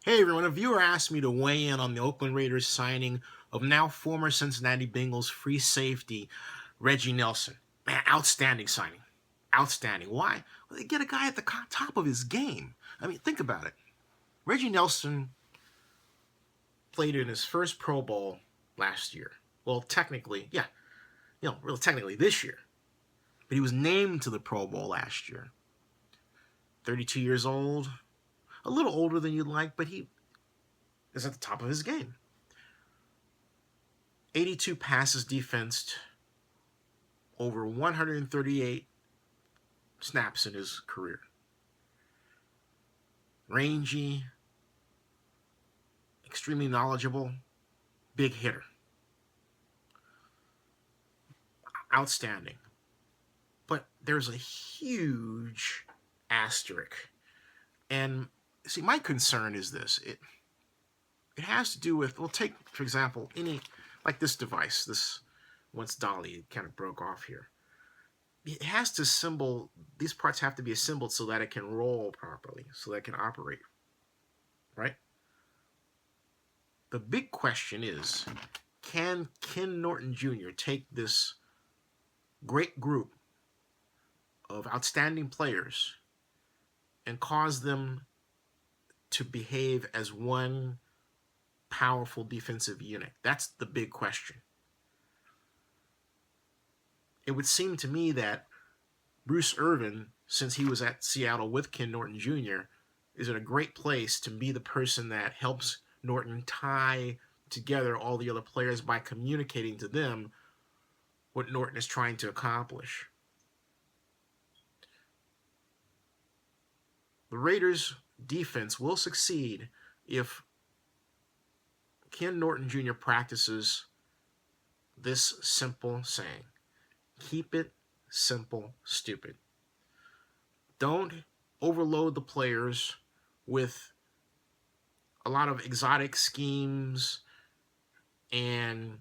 Hey everyone, a viewer asked me to weigh in on the Oakland Raiders signing of now former Cincinnati Bengals free safety Reggie Nelson. Man, outstanding signing. Outstanding. Why? Well, they get a guy at the top of his game. I mean, think about it. Reggie Nelson played in his first Pro Bowl last year. Well, technically, yeah, really technically this year. But he was named to the Pro Bowl last year. 32 years old, a little older than you'd like, but he is at the top of his game. 82 passes defensed, over 138 snaps in his career. Rangy, extremely knowledgeable, big hitter. Outstanding. But there's a huge asterisk. And see, my concern is this. It has to do with, well, take, for example, like this device, this once dolly, it kind of broke off here. It has to assemble, these parts have to be assembled so that it can roll properly, so that it can operate, right? The big question is, can Ken Norton Jr. take this great group of outstanding players and cause them to behave as one powerful defensive unit? That's the big question. It would seem to me that Bruce Irvin, since he was at Seattle with Ken Norton Jr., is in a great place to be the person that helps Norton tie together all the other players by communicating to them what Norton is trying to accomplish. The Raiders' defense will succeed if Ken Norton Jr. practices this simple saying: keep it simple, stupid. Don't overload the players with a lot of exotic schemes and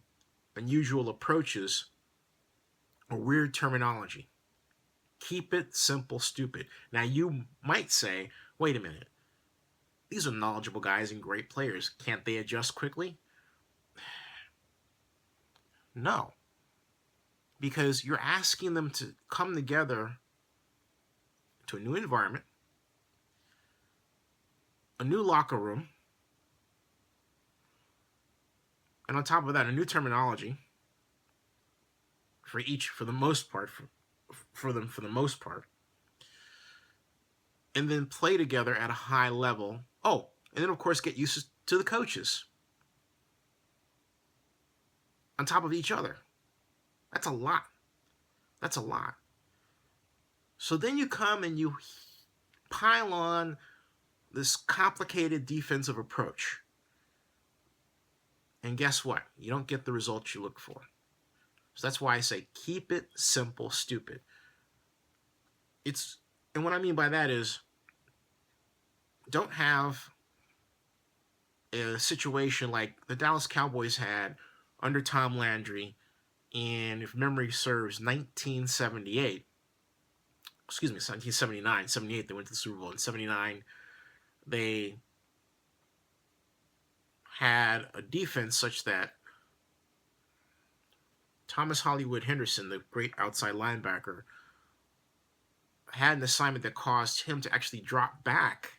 unusual approaches or weird terminology. Keep it simple, stupid. Now, you might say, wait a minute. These are knowledgeable guys and great players. Can't they adjust quickly? No. Because you're asking them to come together to a new environment, a new locker room, and on top of that, a new terminology for the most part, for the most part, and then play together at a high level. Oh, and then of course get used to the coaches on top of each other. That's a lot. That's a lot. So then you come and you pile on this complicated defensive approach. And guess what? You don't get the results you look for. So that's why I say keep it simple, stupid. And what I mean by that is, don't have a situation like the Dallas Cowboys had under Tom Landry in, if memory serves, 1978. Excuse me, 1979. 78, they went to the Super Bowl. In 79, they had a defense such that Thomas Hollywood Henderson, the great outside linebacker, had an assignment that caused him to actually drop back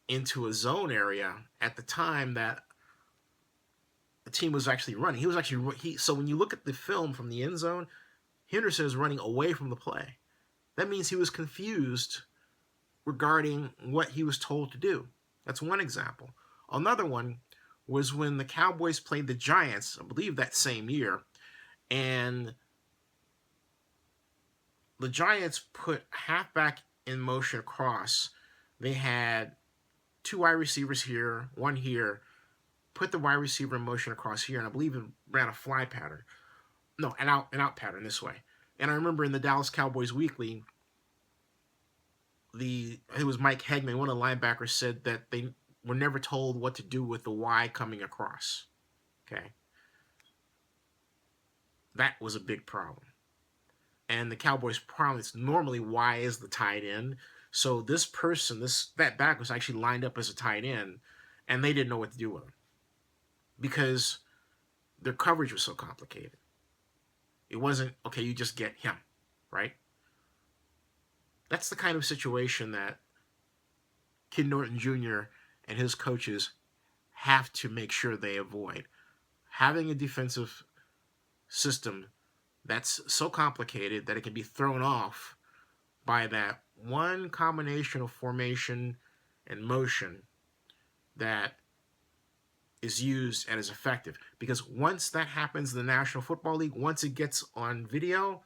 into a zone area at the time that the team was actually running. So when you look at the film from the end zone, Henderson is running away from the play. That means he was confused regarding what he was told to do. That's one example. Another one was when the Cowboys played the Giants, I believe that same year, and the Giants put halfback in motion across. They had two wide receivers here, one here, put the wide receiver in motion across here, and I believe it ran a fly pattern. No, an out pattern this way. And I remember in the Dallas Cowboys Weekly, it was Mike Hegman, one of the linebackers, said that they were never told what to do with the Y coming across. Okay. That was a big problem. And the Cowboys' problem is normally Y is the tight end. So this person, that back was actually lined up as a tight end, and they didn't know what to do with him because their coverage was so complicated. It wasn't, okay, you just get him, right? That's the kind of situation that Kid Norton Jr. and his coaches have to make sure they avoid. Having a defensive system that's so complicated that it can be thrown off by that one combination of formation and motion that is used and is effective. Because once that happens in the National Football League, once it gets on video,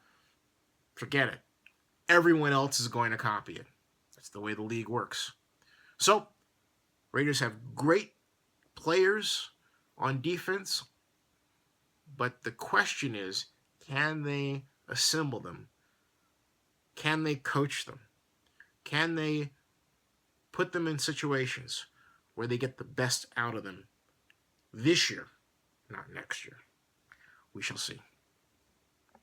forget it. Everyone else is going to copy it. That's the way the league works. So, Raiders have great players on defense, but the question is, can they assemble them? Can they coach them? Can they put them in situations where they get the best out of them this year, not next year? We shall see.